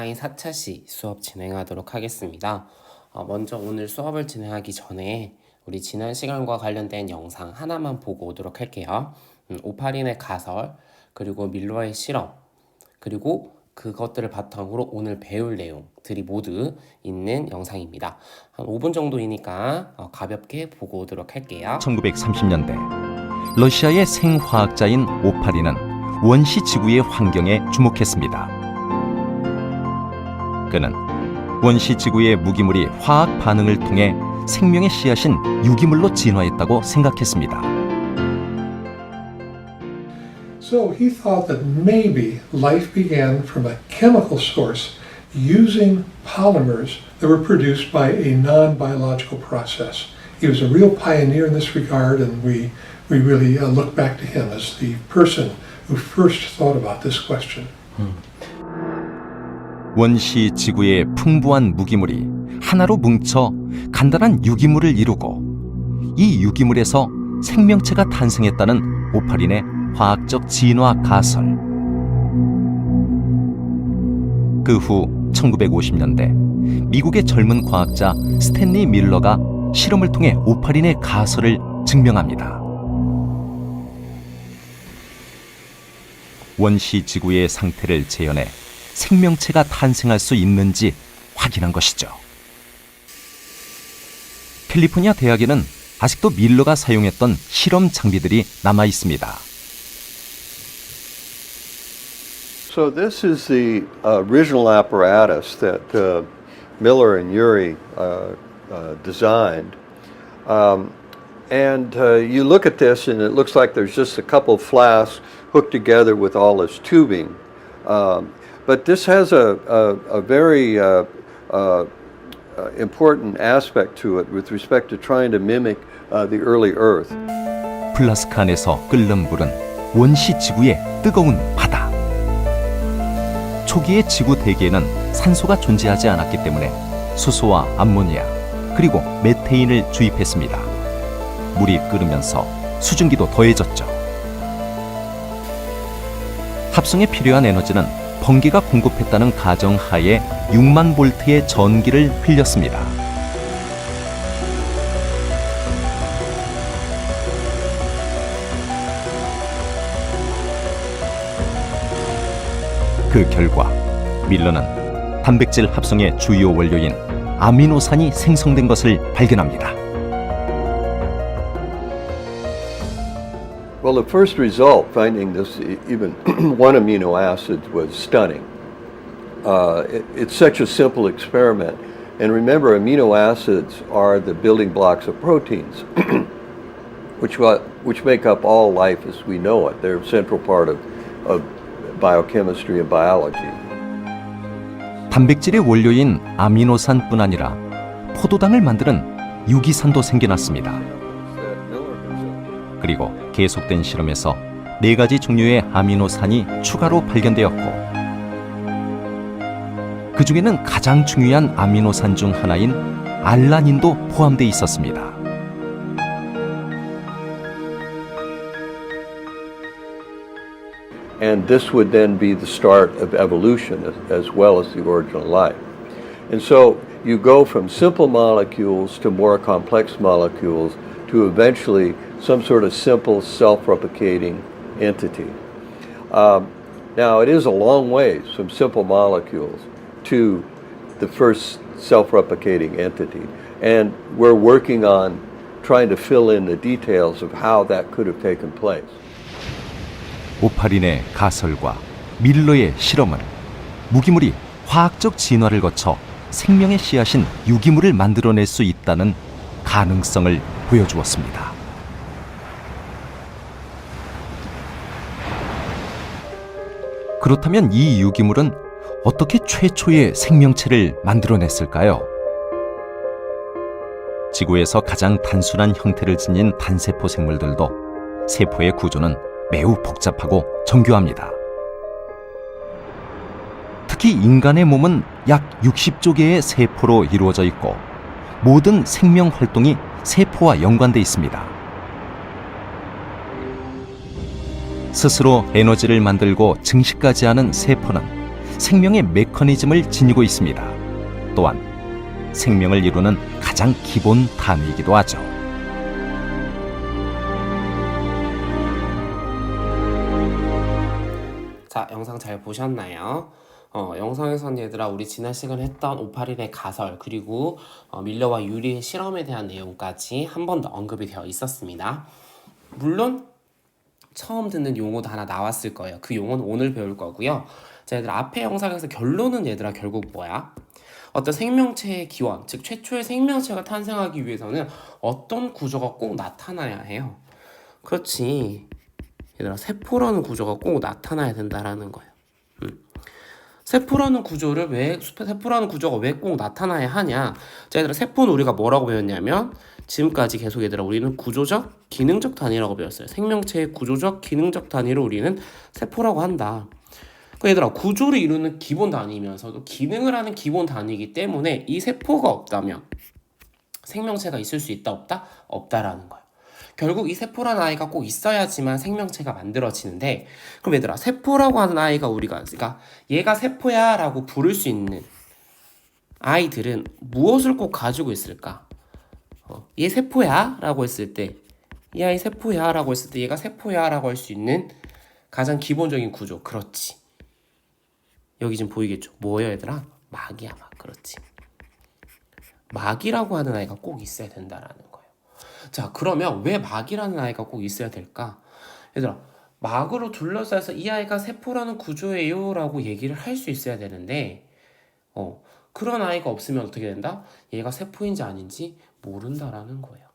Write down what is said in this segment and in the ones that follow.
온라인 4차시 수업 진행하도록 하겠습니다. 먼저 오늘 수업을 진행하기 전에 우리 지난 시간과 관련된 영상 하나만 보고 오도록 할게요. 오파린의 가설, 그리고 밀러의 실험, 그리고 그것들을 바탕으로 오늘 배울 내용들이 모두 있는 영상입니다. 한 5분 정도이니까 가볍게 보고 오도록 할게요. 1930년대 러시아의 생화학자인 오파린은 원시 지구의 환경에 주목했습니다. 그는 원시 지구의 무기물이 화학 반응을 통해 생명의 씨앗인 유기물로 진화했다고 생각했습니다. So he thought that maybe life began from a chemical source using polymers that were produced by a non-biological process. He was a real pioneer in this regard, and we really look back to him as the person who first thought about this question. 원시 지구의 풍부한 무기물이 하나로 뭉쳐 간단한 유기물을 이루고 이 유기물에서 생명체가 탄생했다는 오파린의 화학적 진화 가설. 그 후 1950년대 미국의 젊은 과학자 스탠리 밀러가 실험을 통해 오파린의 가설을 증명합니다. 원시 지구의 상태를 재현해 생명체가 탄생할 수 있는지 확인한 것이죠. 캘리포니아 대학에는 아직도 밀러가 사용했던 실험 장비들이 남아 있습니다. So this is the original apparatus that Miller and Urey designed. You look at this and it looks like there's just a couple of flasks hooked together with all this tubing. But this has a very important aspect to it with respect to trying to mimic the early Earth. 플라스크 안에서 끓는 물은 원시 지구의 뜨거운 바다. 초기의 지구 대기에는 산소가 존재하지 않았기 때문에 수소와 암모니아 그리고 메테인을 주입했습니다. 물이 끓으면서 수증기도 더해졌죠. 합성에 필요한 에너지는 번개가 공급했다는 가정하에 6만 볼트의 전기를 흘렸습니다. 그 결과 밀러는 단백질 합성의 주요 원료인 아미노산이 생성된 것을 발견합니다. Well, the first result, finding this even one amino acid, was stunning. It's such a simple experiment. And remember, amino acids are the building blocks of proteins, which make up all life as we know it. They're a central part of biochemistry and biology. 단백질의 원료인 아미노산뿐 아니라 포도당을 만드는 유기산도 생겨났습니다. 그리고 계속된 실험에서 4가지 종류의 아미노산이 추가로 발견되었고 그 중에는 가장 중요한 아미노산 중 하나인 알라닌도 포함되어 있었습니다. And this would then be the start of evolution as well as the origin of life. And so you go from simple molecules to more complex molecules to eventually some sort of simple self-replicating entity. Now it is a long ways from simple molecules to the first self-replicating entity. And we're working on trying to fill in the details of how that could have taken place. 오파린의 가설과 밀러의 실험은 무기물이 화학적 진화를 거쳐 생명의 씨앗인 유기물을 만들어낼 수 있다는 가능성을 보여주었습니다. 그렇다면 이 유기물은 어떻게 최초의 생명체를 만들어냈을까요? 지구에서 가장 단순한 형태를 지닌 단세포 생물들도 세포의 구조는 매우 복잡하고 정교합니다. 특히 인간의 몸은 약 60조 개의 세포로 이루어져 있고 모든 생명 활동이 세포와 연관돼 있습니다. 스스로 에너지를 만들고 증식까지 하는 세포는 생명의 메커니즘을 지니고 있습니다. 또한 생명을 이루는 가장 기본 단위이기도 하죠. 자, 영상 잘 보셨나요? 영상에서는 얘들아 우리 지난 시간에 했던 오파린의 가설 그리고 밀러와 유리의 실험에 대한 내용까지 한 번 더 언급이 되어 있었습니다. 물론 처음 듣는 용어도 하나 나왔을 거예요. 그 용어는 오늘 배울 거고요. 자, 얘들아 앞에 영상에서 결론은 얘들아 결국 뭐야? 어떤 생명체의 기원, 즉 최초의 생명체가 탄생하기 위해서는 어떤 구조가 꼭 나타나야 해요. 그렇지. 얘들아 세포라는 구조가 꼭 나타나야 된다라는 거예요. 세포라는 구조가 왜 꼭 나타나야 하냐? 자, 얘들아 세포는 우리가 뭐라고 배웠냐면 지금까지 계속 얘들아 우리는 구조적, 기능적 단위라고 배웠어요. 생명체의 구조적, 기능적 단위를 우리는 세포라고 한다. 그 얘들아 구조를 이루는 기본 단위이면서도 기능을 하는 기본 단위이기 때문에 이 세포가 없다면 생명체가 있을 수 있다 없다? 없다라는 거예요. 결국 이 세포라는 아이가 꼭 있어야지만 생명체가 만들어지는데 그럼 얘들아 세포라고 하는 아이가 그러니까 얘가 세포야 라고 부를 수 있는 아이들은 무엇을 꼭 가지고 있을까? 얘 세포야 라고 했을 때 이 아이 세포야 라고 했을 때 얘가 세포야 라고 할 수 있는 가장 기본적인 구조. 그렇지. 여기 지금 보이겠죠? 뭐예요 얘들아? 막이야 막. 그렇지. 막이라고 하는 아이가 꼭 있어야 된다라는 거예요. 자, 그러면 왜 막이라는 아이가 꼭 있어야 될까? 얘들아, 막으로 둘러싸여서 이 아이가 세포라는 구조예요 라고 얘기를 할 수 있어야 되는데 그런 아이가 없으면 어떻게 된다? 얘가 세포인지 아닌지 모른다라는 거예요.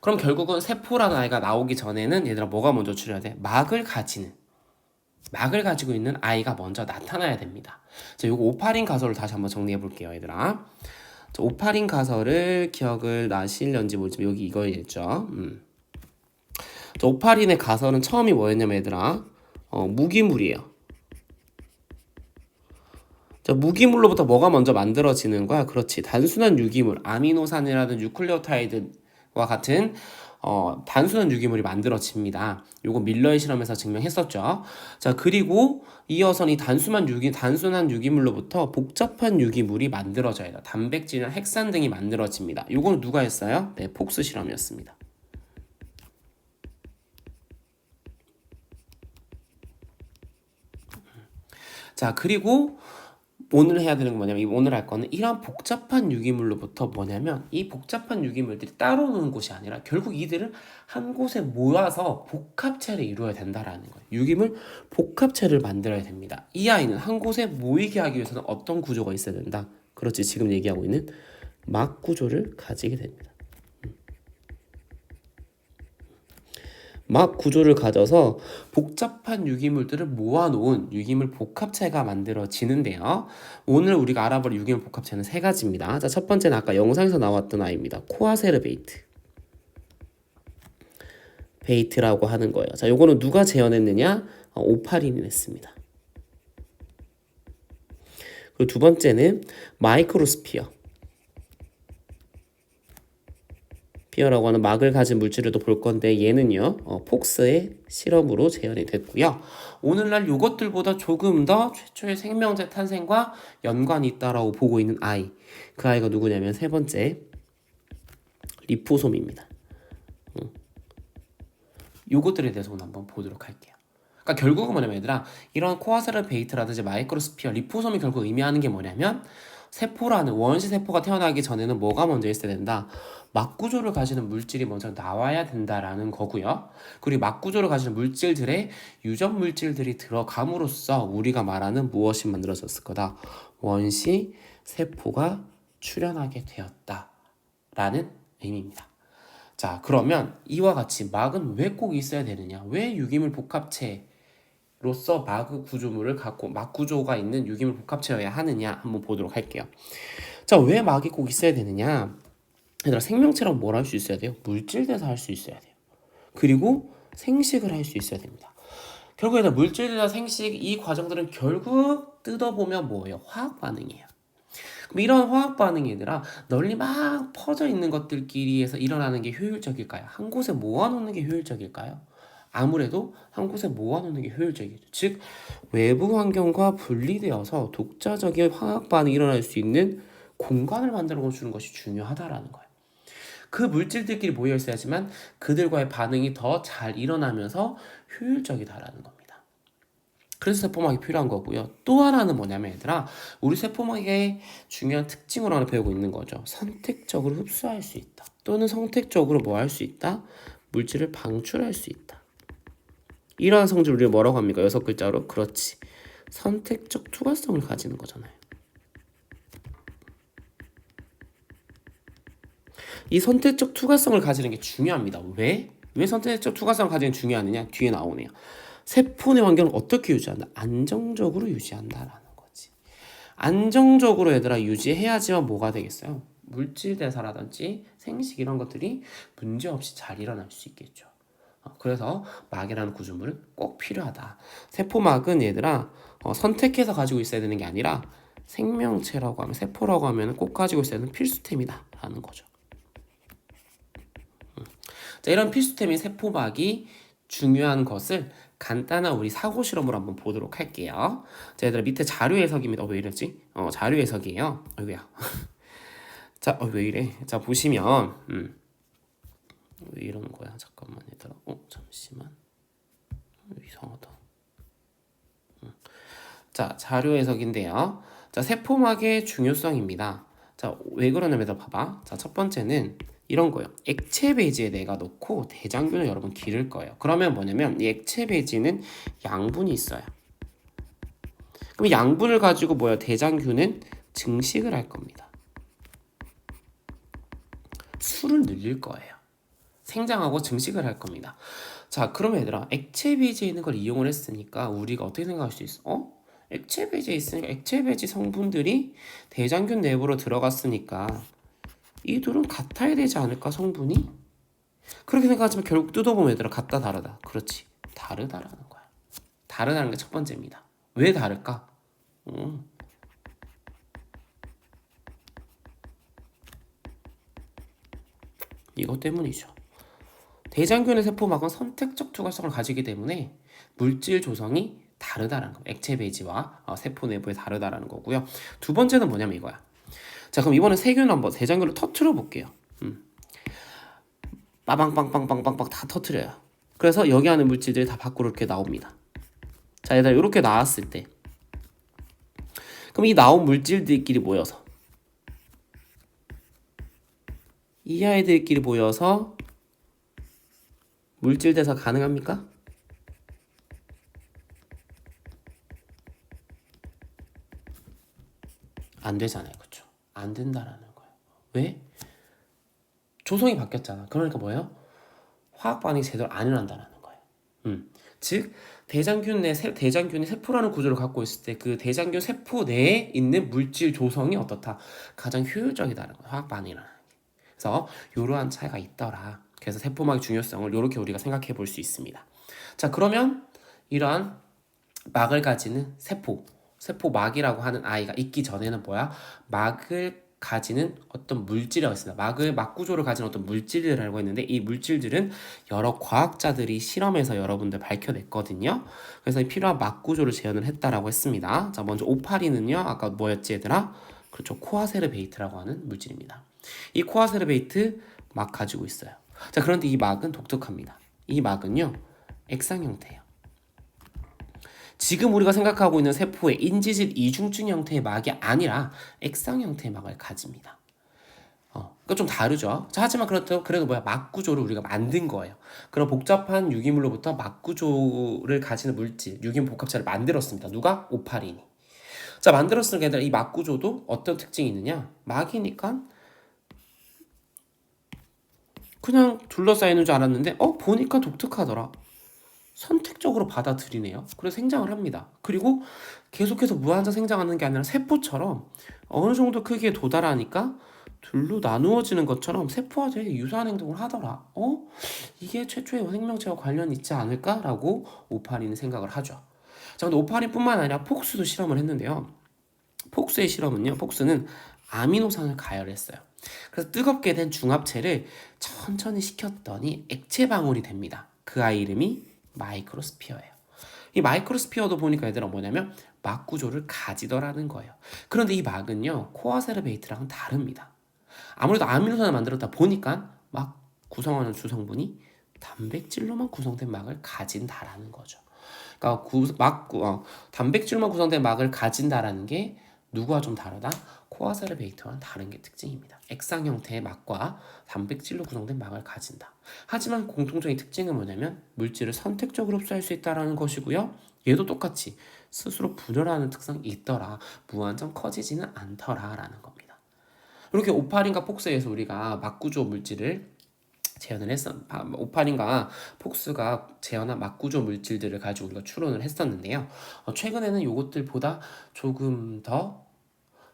그럼 결국은 세포라는 아이가 나오기 전에는 얘들아 뭐가 먼저 출현해야 돼? 막을 가지고 있는 아이가 먼저 나타나야 됩니다. 자, 요거 오파린 가설을 다시 한번 정리해 볼게요, 얘들아. 자, 오파린 가설을 기억을 나실런지 모르지만 여기 이거였죠. 자, 오파린의 가설은 처음이 뭐였냐면 얘들아, 무기물이에요. 자, 무기물로부터 뭐가 먼저 만들어지는 거야? 그렇지. 단순한 유기물, 아미노산이라든 뉴클레오타이드와 같은 단순한 유기물이 만들어집니다. 요거 밀러의 실험에서 증명했었죠. 자, 그리고 이어서 이 단순한 유기물로부터 복잡한 유기물이 만들어져야 돼요. 단백질이나 핵산 등이 만들어집니다. 요거는 누가 했어요? 네, 폭스 실험이었습니다. 자, 그리고 오늘 해야 되는 건 뭐냐면 오늘 할 거는 이런 복잡한 유기물로부터 뭐냐면 이 복잡한 유기물들이 따로 노는 곳이 아니라 결국 이들은 한 곳에 모아서 복합체를 이루어야 된다라는 거예요. 유기물 복합체를 만들어야 됩니다. 이 아이는 한 곳에 모이게 하기 위해서는 어떤 구조가 있어야 된다? 그렇지, 지금 얘기하고 있는 막 구조를 가지게 됩니다. 막 구조를 가져서 복잡한 유기물들을 모아놓은 유기물 복합체가 만들어지는데요. 오늘 우리가 알아볼 유기물 복합체는 세 가지입니다. 자, 첫 번째는 아까 영상에서 나왔던 아이입니다. 베이트라고 하는 거예요. 자, 요거는 누가 재현했느냐? 오파린이 냈습니다. 그리고 두 번째는 마이크로스피어. 피어라고 하는 막을 가진 물질을 또 볼 건데 얘는요 폭스의 실험으로 재현이 됐고요. 오늘날 이것들보다 조금 더 최초의 생명체 탄생과 연관이 있다라고 보고 있는 아이, 그 아이가 누구냐면 세 번째 리포솜입니다. 요것들에 대해서 오늘 한번 보도록 할게요. 그러니까 결국은 뭐냐면 얘들아 이런 코아사르베이트라든지 마이크로스피어, 리포솜이 결국 의미하는 게 뭐냐면 세포라는 원시 세포가 태어나기 전에는 뭐가 먼저 있어야 된다? 막구조를 가지는 물질이 먼저 나와야 된다라는 거고요. 그리고 막구조를 가지는 물질들의 유전 물질들이 들어감으로써 우리가 말하는 무엇이 만들어졌을 거다? 원시 세포가 출현하게 되었다라는 의미입니다. 자, 그러면 이와 같이 막은 왜 꼭 있어야 되느냐? 왜 유기물 복합체로서 막 구조물을 갖고 막 구조가 있는 유기물 복합체여야 하느냐 한번 보도록 할게요. 자, 왜 막이 꼭 있어야 되느냐? 얘들아 생명체랑 뭘 할 수 있어야 돼요? 물질대사 할 수 있어야 돼요. 그리고 생식을 할 수 있어야 됩니다. 결국 얘들아 물질대사 생식 이 과정들은 결국 뜯어보면 뭐예요? 화학 반응이에요. 그럼 이런 화학 반응이 얘들아 널리 막 퍼져 있는 것들끼리 해서 일어나는 게 효율적일까요? 한 곳에 모아놓는 게 효율적일까요? 아무래도 한 곳에 모아놓는 게 효율적이죠. 즉 외부 환경과 분리되어서 독자적인 화학 반응이 일어날 수 있는 공간을 만들어 주는 것이 중요하다라는 거예요. 그 물질들끼리 모여 있어야지만 그들과의 반응이 더 잘 일어나면서 효율적이다라는 겁니다. 그래서 세포막이 필요한 거고요. 또 하나는 뭐냐면 얘들아, 우리 세포막의 중요한 특징으로 하나 배우고 있는 거죠. 선택적으로 흡수할 수 있다. 또는 선택적으로 뭐 할 수 있다? 물질을 방출할 수 있다. 이러한 성질을 우리가 뭐라고 합니까? 6글자로. 그렇지. 선택적 투과성을 가지는 거잖아요. 이 선택적 투과성을 가지는 게 중요합니다. 왜? 왜 선택적 투과성을 가지는 게 중요하느냐? 뒤에 나오네요. 세포 내 환경을 어떻게 유지한다? 안정적으로 유지한다라는 거지. 안정적으로 얘들아 유지해야지만 뭐가 되겠어요? 물질 대사라든지 생식 이런 것들이 문제없이 잘 일어날 수 있겠죠. 그래서 막이라는 구조물은 꼭 필요하다. 세포막은 얘들아 선택해서 가지고 있어야 되는 게 아니라 생명체라고 하면 세포라고 하면 꼭 가지고 있어야 되는 필수템이다 라는 거죠. 자, 이런 필수템인 세포막이 중요한 것을 간단한 우리 사고 실험으로 한번 보도록 할게요. 자, 얘들아 밑에 자료 해석입니다. 왜 이러지? 자료 해석이에요. 어이구야. 자, 왜 이래? 자, 보시면 왜 이러는 거야? 잠깐만 얘들아. 잠시만. 이상하다. 자, 자료 해석인데요. 자, 세포막의 중요성입니다. 자, 왜 그러냐면 얘들아 봐봐. 자, 첫 번째는 이런 거예요. 액체 배지에 내가 넣고 대장균을 여러분 기를 거예요. 그러면 뭐냐면 이 액체 배지는 양분이 있어요. 그럼 양분을 가지고 뭐야? 대장균은 증식을 할 겁니다. 수를 늘릴 거예요. 생장하고 증식을 할 겁니다. 자, 그러면 얘들아 액체 배지에 있는 걸 이용을 했으니까 우리가 어떻게 생각할 수 있어? 액체 배지에 있으니까 액체 배지 성분들이 대장균 내부로 들어갔으니까 이 둘은 같아야 되지 않을까, 성분이? 그렇게 생각하지만 결국 뜯어보면 얘들아 같다 다르다. 그렇지, 다르다라는 거야. 다르다는 게 첫 번째입니다. 왜 다를까? 이것 때문이죠. 대장균의 세포막은 선택적 투과성을 가지기 때문에 물질 조성이 다르다라는 거. 액체 배지와 세포 내부에 다르다라는 거고요. 두 번째는 뭐냐면 이거야. 자, 그럼 이번엔 세균을 한번 대장균을 터트려 볼게요. 빠방빵빵빵빵빵 다 터트려요. 그래서 여기 안에 물질들이 다 밖으로 이렇게 나옵니다. 자, 얘들아 이렇게 나왔을 때 그럼 이 나온 물질들끼리 모여서 이 아이들끼리 모여서 물질 대사 가능합니까? 안 되잖아요. 그렇죠? 안 된다라는 거예요. 왜? 조성이 바뀌었잖아. 그러니까 뭐예요? 화학 반응이 제대로 안 일어난다는 거예요. 즉 대장균이 세포라는 구조를 갖고 있을 때 그 대장균 세포 내에 있는 물질 조성이 어떻다? 가장 효율적이다라는 거예요. 화학 반응이 일어나는 게. 그래서 이러한 차이가 있더라. 그래서 세포막의 중요성을 이렇게 우리가 생각해 볼 수 있습니다. 자, 그러면 이러한 막을 가지는 세포막이라고 하는 아이가 있기 전에는 뭐야? 막을 가지는 어떤 물질이라고 했습니다. 막 구조를 가진 어떤 물질을 알고 있는데 이 물질들은 여러 과학자들이 실험해서 여러분들 밝혀냈거든요. 그래서 필요한 막 구조를 재현을 했다라고 했습니다. 자, 먼저 오파린은요. 아까 뭐였지 얘들아? 그렇죠. 코아세르베이트라고 하는 물질입니다. 이 코아세르베이트 막 가지고 있어요. 자, 그런데 이 막은 독특합니다. 이 막은요. 액상 형태예요. 지금 우리가 생각하고 있는 세포의 인지질 이중증 형태의 막이 아니라 액상 형태의 막을 가집니다. 그러니까 좀 다르죠. 자, 하지만 그래도 뭐야? 막 구조를 우리가 만든 거예요. 그런 복잡한 유기물로부터 막 구조를 가지는 물질, 유기물 복합체를 만들었습니다. 누가? 오파린이. 자, 만들었으니까 이 막 구조도 어떤 특징이 있느냐? 막이니까 그냥 둘러싸이는 줄 알았는데 보니까 독특하더라. 선택적으로 받아들이네요. 그래서 생장을 합니다. 그리고 계속해서 무한정 생장하는 게 아니라 세포처럼 어느 정도 크기에 도달하니까 둘로 나누어지는 것처럼 세포와 되게 유사한 행동을 하더라. 이게 최초의 생명체와 관련이 있지 않을까라고 오파린은 생각을 하죠. 자, 근데 오파린뿐만 아니라 폭스도 실험을 했는데요. 폭스의 실험은요. 폭스는 아미노산을 가열했어요. 그래서 뜨겁게 된 중합체를 천천히 식혔더니 액체 방울이 됩니다. 그 아이 이름이 마이크로스피어예요. 이 마이크로스피어도 보니까 얘들아 뭐냐면 막 구조를 가지더라는 거예요. 그런데 이 막은요 코아세르베이트랑은 다릅니다. 아무래도 아미노산을 만들었다 보니까 막 구성하는 주성분이 단백질로만 구성된 막을 가진다라는 거죠. 그러니까 단백질로만 구성된 막을 가진다라는 게 누구와 좀 다르다? 코아세르베이트와는 다른 게 특징입니다. 액상 형태의 막과 단백질로 구성된 막을 가진다. 하지만 공통적인 특징은 뭐냐면 물질을 선택적으로 흡수할 수 있다는 것이고요. 얘도 똑같이 스스로 분열하는 특성이 있더라. 무한정 커지지는 않더라라는 겁니다. 이렇게 오파린과 폭스에서 우리가 막구조 물질을 재현을 오파린과 폭스가 재현한 막구조 물질들을 가지고 우리가 추론을 했었는데요. 최근에는 이것들보다 조금 더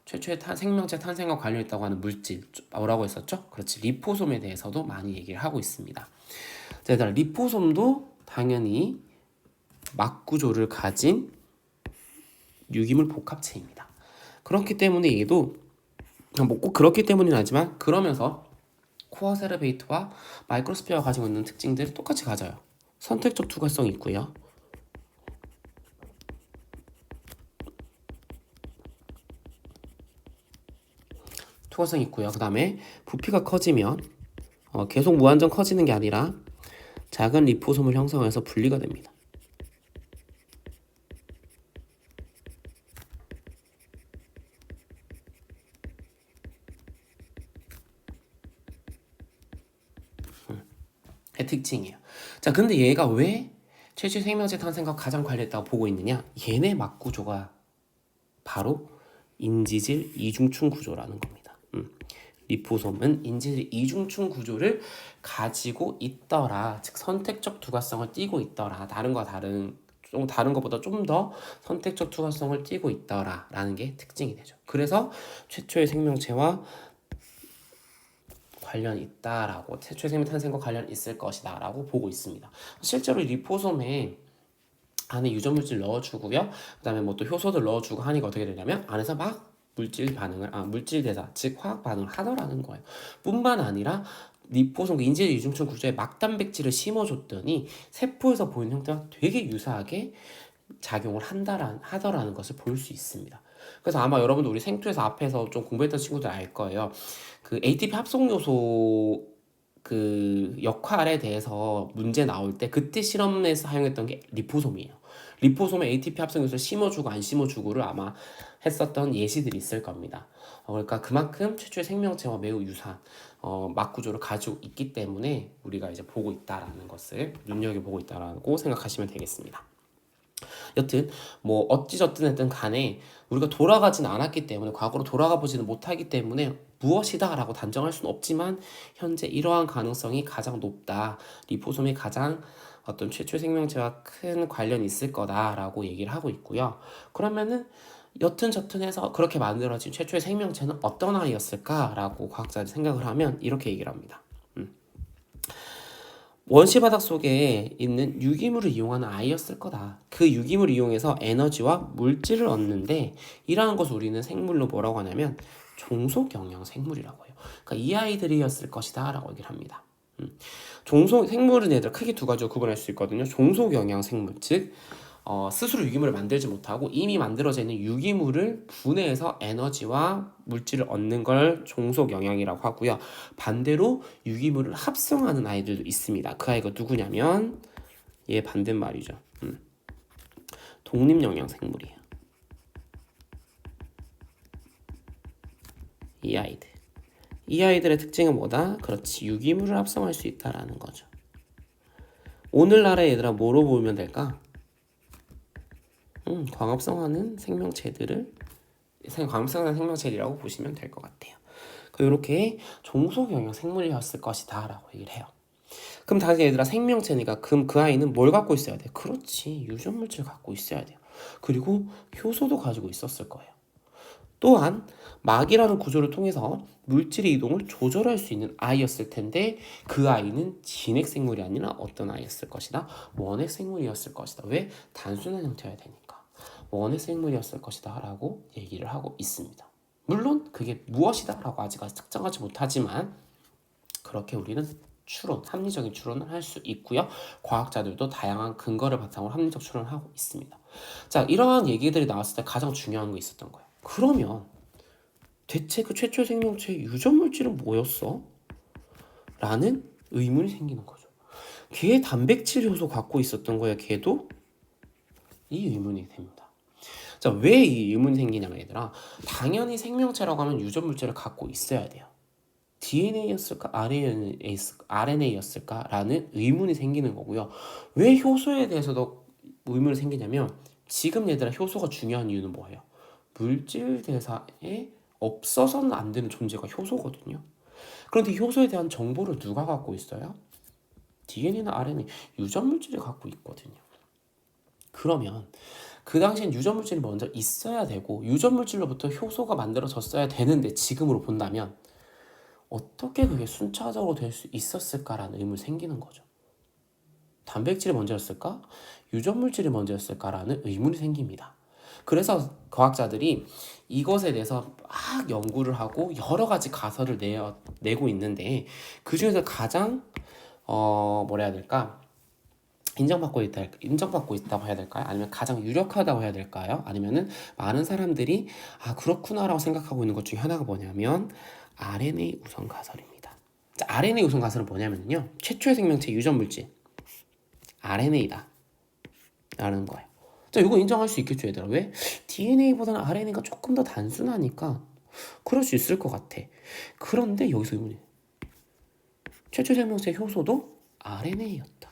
최초의 생명체 탄생과 관련있다고 하는 물질 뭐라고 했었죠? 그렇지, 리포솜에 대해서도 많이 얘기를 하고 있습니다. 자, 얘들아, 리포솜도 당연히 막구조를 가진 유기물 복합체입니다. 그렇기 때문에 얘도 뭐 꼭 그렇기 때문은 아니지만 그러면서 코아세르베이트와 마이크로스피어가 가지고 있는 특징들을 똑같이 가져요. 선택적 투과성이 있고요. 투과성이 있고요. 그 다음에 부피가 커지면 계속 무한정 커지는 게 아니라 작은 리포솜을 형성해서 분리가 됩니다. 특징이에요. 자, 근데 얘가 왜 최초의 생명체 탄생과 가장 관련했다고 보고 있느냐? 얘네 막 구조가 바로 인지질 이중충 구조라는 겁니다. 리포솜은 인지질 이중충 구조를 가지고 있더라. 즉 선택적 투과성을 띠고 있더라. 다른 것보다 좀 더 선택적 투과성을 띠고 있더라라는 게 특징이 되죠. 그래서 최초의 생명체와 관련 있다라고, 최초의 생명 탄생과 관련 있을 것이다라고 보고 있습니다. 실제로 리포솜에 안에 유전물질 넣어주고요, 그 다음에 뭐 또 효소들 넣어주고 하니까 어떻게 되냐면 안에서 막 물질 대사, 즉 화학 반응을 하더라는 거예요. 뿐만 아니라 리포솜 인지질 이중충 구조에 막단백질을 심어줬더니 세포에서 보이는 형태와 되게 유사하게 작용을 하더라는 것을 볼 수 있습니다. 그래서 아마 여러분도 우리 생투에서 앞에서 좀 공부했던 친구들 알 거예요. 그 ATP 합성 요소 그 역할에 대해서 문제 나올 때 그때 실험에서 사용했던 게 리포솜이에요. 리포솜에 ATP 합성 요소를 심어주고 안 심어주고를 아마 했었던 예시들이 있을 겁니다. 그러니까 그만큼 최초의 생명체와 매우 유사한 막 구조를 가지고 있기 때문에 우리가 이제 보고 있다라는 것을 눈여겨보고 있다라고 생각하시면 되겠습니다. 여튼 뭐 어찌저든 했든 간에 우리가 돌아가진 않았기 때문에, 과거로 돌아가 보지는 못하기 때문에 무엇이다 라고 단정할 수는 없지만 현재 이러한 가능성이 가장 높다, 리포솜이 가장 어떤 최초의 생명체와 큰 관련이 있을 거다라고 얘기를 하고 있고요. 그러면은 여튼저튼 해서 그렇게 만들어진 최초의 생명체는 어떤 아이였을까라고 과학자들이 생각을 하면 이렇게 얘기를 합니다. 원시 바닥 속에 있는 유기물을 이용하는 아이였을 거다. 그 유기물을 이용해서 에너지와 물질을 얻는데, 이러한 것을 우리는 생물로 뭐라고 하냐면 종속 영양 생물이라고 해요. 그러니까 이 아이들이었을 것이다 라고 얘기를 합니다. 종속 생물은 얘들 크게 두 가지로 구분할 수 있거든요. 종속 영양 생물, 즉 스스로 유기물을 만들지 못하고 이미 만들어져 있는 유기물을 분해해서 에너지와 물질을 얻는 걸 종속 영양이라고 하고요. 반대로 유기물을 합성하는 아이들도 있습니다. 그 아이가 누구냐면 얘 반대말이죠. 독립 영양 생물이에요. 이 아이들의 특징은 뭐다? 그렇지, 유기물을 합성할 수 있다라는 거죠. 오늘날의 얘들아 뭐로 보면 될까? 광합성하는 생명체들을 광합성하는 생명체들이라고 보시면 될 것 같아요. 이렇게 종속 영양 생물이었을 것이다 라고 얘기를 해요. 그럼 다시 얘들아 생명체니까 그럼 그 아이는 뭘 갖고 있어야 돼? 그렇지, 유전물질 갖고 있어야 돼요. 그리고 효소도 가지고 있었을 거예요. 또한 막이라는 구조를 통해서 물질의 이동을 조절할 수 있는 아이였을 텐데, 그 아이는 진핵 생물이 아니라 어떤 아이였을 것이다? 원핵 생물이었을 것이다. 왜? 단순한 형태여야 되니까 원핵 생물이었을 것이다 라고 얘기를 하고 있습니다. 물론 그게 무엇이다 라고 아직 특정하지 못하지만 그렇게 우리는 추론, 합리적인 추론을 할 수 있고요. 과학자들도 다양한 근거를 바탕으로 합리적 추론을 하고 있습니다. 자, 이러한 얘기들이 나왔을 때 가장 중요한 거 있었던 거예요. 그러면 대체 그 최초의 생명체의 유전 물질은 뭐였어? 라는 의문이 생기는 거죠. 걔 단백질 효소 갖고 있었던 거야. 걔도 이 의문이 됩니다. 자, 왜 이 의문이 생기냐면 얘들아, 당연히 생명체라고 하면 유전 물질을 갖고 있어야 돼요. DNA였을까? RNA였을까? 라는 의문이 생기는 거고요. 왜 효소에 대해서도 의문이 생기냐면 지금 얘들아 효소가 중요한 이유는 뭐예요? 물질 대사에 없어서는 안 되는 존재가 효소거든요. 그런데 효소에 대한 정보를 누가 갖고 있어요? DNA나 RNA, 유전 물질이 갖고 있거든요. 그러면 그 당시엔 유전 물질이 먼저 있어야 되고 유전 물질로부터 효소가 만들어졌어야 되는데 지금으로 본다면 어떻게 그게 순차적으로 될 수 있었을까라는 의문이 생기는 거죠. 단백질이 먼저였을까? 유전 물질이 먼저였을까라는 의문이 생깁니다. 그래서 과학자들이 이것에 대해서 막 연구를 하고 여러 가지 가설을 내고 있는데 그 중에서 가장 뭐라 해야 될까? 인정받고 있다고 해야 될까요? 아니면 가장 유력하다고 해야 될까요? 아니면은 많은 사람들이 그렇구나라고 생각하고 있는 것 중에 하나가 뭐냐면 RNA 우선 가설입니다. 자, RNA 우선 가설은 뭐냐면요. 최초의 생명체 유전 물질 RNA다 라는 거예요. 자, 이거 인정할 수 있겠죠, 얘들아. 왜? DNA보다는 RNA가 조금 더 단순하니까 그럴 수 있을 것 같아. 그런데 여기서 의문이 최초 생명체 효소도 RNA였다.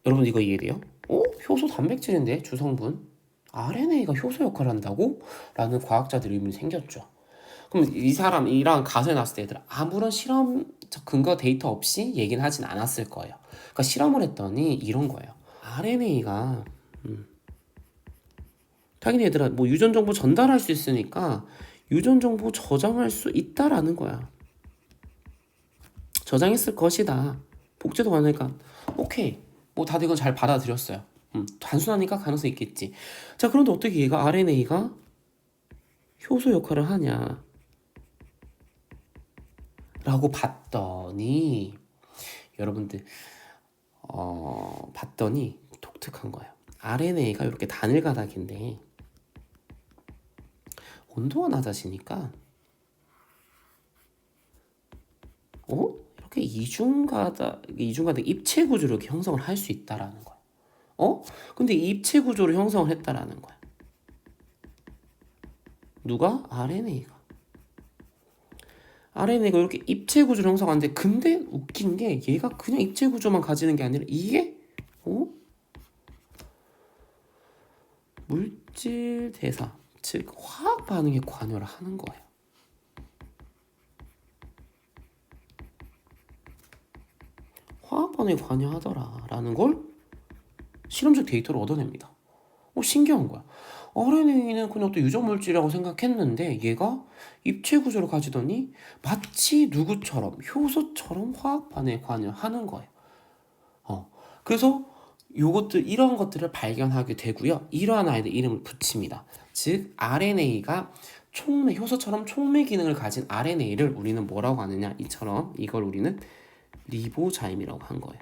여러분 이거 이해돼요? 효소 단백질인데 주성분 RNA가 효소 역할을 한다고? 라는 과학자들의 의문이 생겼죠. 그럼 이런 가설이 나왔을 때 얘들아 아무런 실험적 근거 데이터 없이 얘기는 하진 않았을 거예요. 그러니까 실험을 했더니 이런 거예요. RNA가 당연히 얘들아 뭐 유전 정보 전달할 수 있으니까 유전 정보 저장할 수 있다라는 거야. 저장했을 것이다. 복제도 가능하니까 오케이. 뭐 다들 이건 잘 받아들였어요. 단순하니까 가능성이 있겠지. 자, 그런데 어떻게 얘가 RNA가 효소 역할을 하냐 라고 봤더니 여러분들 봤더니 독특한 거예요. RNA가 이렇게 단일 가닥인데 온도가 낮아지니까 이렇게 이중가닥 입체 구조를 이렇게 형성을 할 수 있다라는 거야. 근데 입체 구조를 형성을 했다라는 거야. 누가? RNA가 이렇게 입체 구조를 형성하는데 근데 웃긴 게 얘가 그냥 입체 구조만 가지는 게 아니라 이게 물질 대사, 즉 화학 반응에 관여를 하는 거예요. 화학 반응에 관여하더라라는 걸 실험적 데이터를 얻어냅니다. 신기한 거야. RNA는 그냥 또 유전 물질이라고 생각했는데 얘가 입체 구조를 가지더니 마치 누구처럼 효소처럼 화학 반응에 관여하는 거예요. 그래서 이런 것들을 발견하게 되고요. 이러한 아이들 이름을 붙입니다. 즉 RNA가 효소처럼 촉매 기능을 가진 RNA를 우리는 뭐라고 하느냐? 이걸 우리는 리보자임이라고 한 거예요.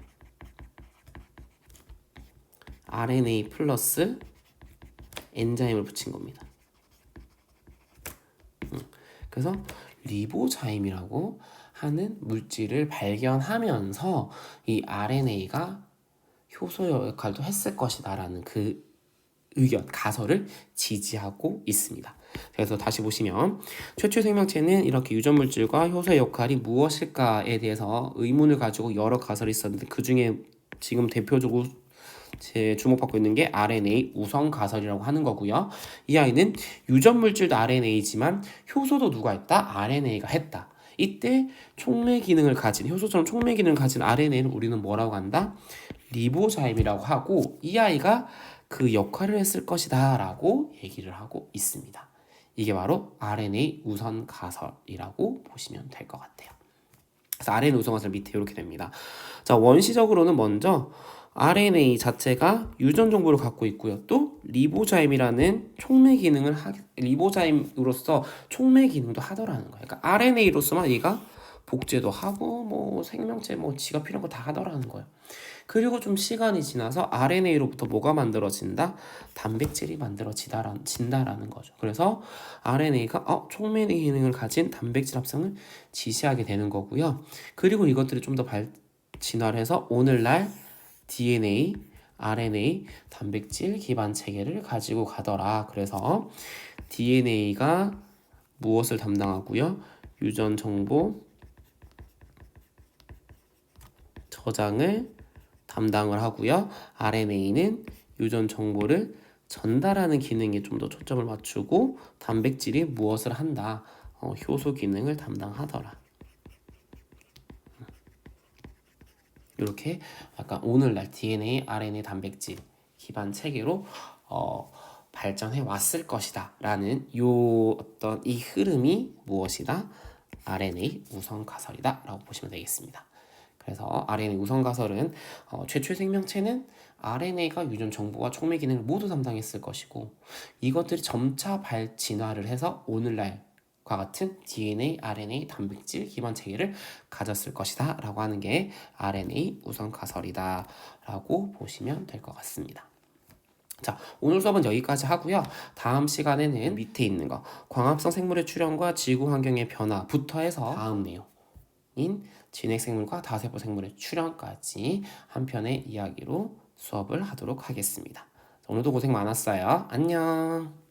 RNA 플러스 엔자임을 붙인 겁니다. 그래서 리보자임이라고 하는 물질을 발견하면서 이 RNA가 효소 역할도 했을 것이다 라는 그 가설을 지지하고 있습니다. 그래서 다시 보시면 최초의 생명체는 이렇게 유전 물질과 효소의 역할이 무엇일까에 대해서 의문을 가지고 여러 가설이 있었는데 그 중에 지금 대표적으로 주목받고 있는 게 RNA 우선 가설이라고 하는 거고요. 이 아이는 유전 물질도 RNA지만 효소도 누가 했다? RNA가 했다. 이때 효소처럼 촉매 기능을 가진 RNA를 우리는 뭐라고 한다? 리보자임이라고 하고 이 아이가 그 역할을 했을 것이다 라고 얘기를 하고 있습니다. 이게 바로 RNA 우선 가설이라고 보시면 될 것 같아요. 그래서 RNA 우선 가설 밑에 이렇게 됩니다. 자, 원시적으로는 먼저 RNA 자체가 유전 정보를 갖고 있고요. 또 리보자임이라는 리보자임으로서 촉매 기능도 하더라는 거예요. 그러니까 RNA로서만 얘가 복제도 하고 뭐 생명체 뭐 지가 필요한 거 다 하더라는 거예요. 그리고 좀 시간이 지나서 RNA로부터 뭐가 만들어진다? 단백질이 만들어진다라는 거죠. 그래서 RNA가 촉매 기능을 가진 단백질 합성을 지시하게 되는 거고요. 그리고 이것들이 좀 더 진화를 해서 오늘날 DNA, RNA, 단백질 기반 체계를 가지고 가더라. 그래서 DNA가 무엇을 담당하고요? 유전 정보 저장을 담당을 하고요. RNA는 유전 정보를 전달하는 기능에 좀 더 초점을 맞추고 단백질이 무엇을 한다. 효소 기능을 담당하더라. 이렇게 약간 오늘날 DNA, RNA, 단백질 기반 체계로 발전해 왔을 것이다 라는 어떤 이 흐름이 무엇이다? RNA 우선 가설이다 라고 보시면 되겠습니다. 그래서 RNA 우선 가설은 최초의 생명체는 RNA가 유전 정보와 촉매 기능을 모두 담당했을 것이고 이것들이 점차 진화를 해서 오늘날과 같은 DNA, RNA, 단백질 기반 체계를 가졌을 것이다 라고 하는 게 RNA 우선 가설이다 라고 보시면 될 것 같습니다. 자, 오늘 수업은 여기까지 하고요. 다음 시간에는 밑에 있는 거 광합성 생물의 출현과 지구 환경의 변화부터 해서 다음 내용인 진핵생물과 다세포 생물의 출현까지 한 편의 이야기로 수업을 하도록 하겠습니다. 오늘도 고생 많았어요. 안녕.